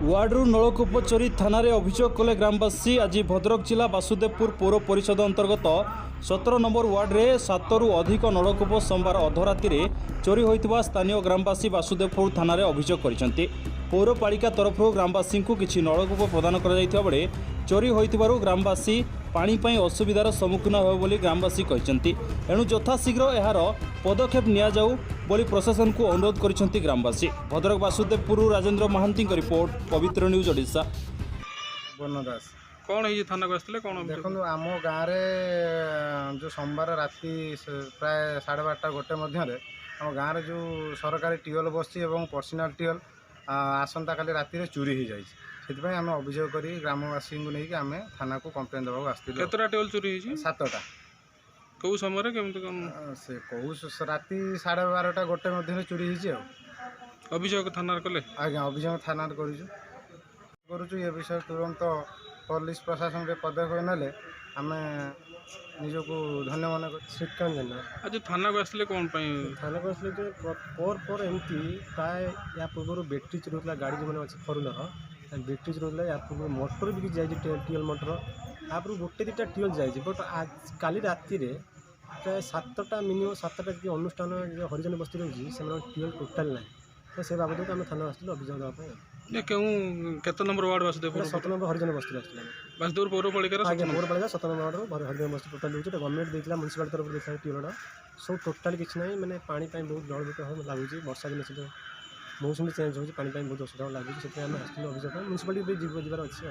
वार्डरू नलकूप चोरी थाना अभियोग कले ग्रामवासी। आज भद्रक जिला बासुदेवपुर पौर परिषद अंतर्गत 17 नंबर वार्ड्रे 7 रु अधिक नलकूप सोमवार अधराति चोरी होता स्थानीय ग्रामवासी बासुदेवपुर थाना अभियोग कर पौरपालिका तरफ ग्रामवासी को किसी नलकूप प्रदान कर चोरी होइथिबारु ग्रामवासी पानी पई असुविधार सम्मुखीन हेबो बोली ग्रामवासी कहते। एणु यथाशीघ्र यार पदक्षेप निया जाऊ बोली प्रशासन को अनुरोध करिसेंती ग्रामवासी। भद्रक बासुदेवपुर राजेंद्र महांती रिपोर्ट, पवित्र न्यूज ओडिशा। बनदास कौन है थाना को आसते कौन देखो आम गाँव में जो सोमवार राति प्राय 12:30 गोटे मध्य आम गाँव में जो सरकारी टिओल बस पर्सनाल टिओल आसंता काली राति चोरी हो जाए से आम अभियोग कर ग्रामवासी को लेकिन आम थाना को कम्प्लेन देवाक आसती। केतरा टेबल चोरी होई 7टा कौ समय केमती कौन से कौ राति 12:30 गोटे मध्य चोरी हो अभियोग थाना कले? आज्ञा अभियोग थाना करुचु ये विषय तुरंत पुलिस प्रशासन के पदक्षेप नेले आम निजको धन्य मन कर। श्रीकांत जेना आज थाना को आसले कौन थाना को आसले पर एमती प्राय या पूर्व बैटेरी चलूला गाड़ी जो मैंने अच्छे फरुलर बैटेरी चलूला या पूर्व मोटर भी जाइए टिओल मोटर आप गोटे 2टा टिओल जाइए बट आज काली राति प्राय 7टा मिनिमम 7टा जी अनुष्ठान जो हरिजन बस्ती रही से टिओल टोटाल ना तो से बाबद को आम थाना आसलु अभियोग देवाई। केत नंबर वार्ड बासुदेवपुर? 7 नंबर हरिजन बस्ती आसला बासुदेवपुर पौरपालिका पौरपालिका 7 नंबर वार्ड हरिजन बस्ती टोटाल दूसरे गवर्नमेंट देता म्यूनिसिपालिटी तरफ देखा टिओलटा सब टोटाल किसी ना मैंने पानी बहुत जलभूत लगुच वर्षा दिन से मौसम चेंज हो पानी बहुत असुविधा लगुच से आम आसलु अभियोग म्यूनिसिपालिटी जीवार अच्छे।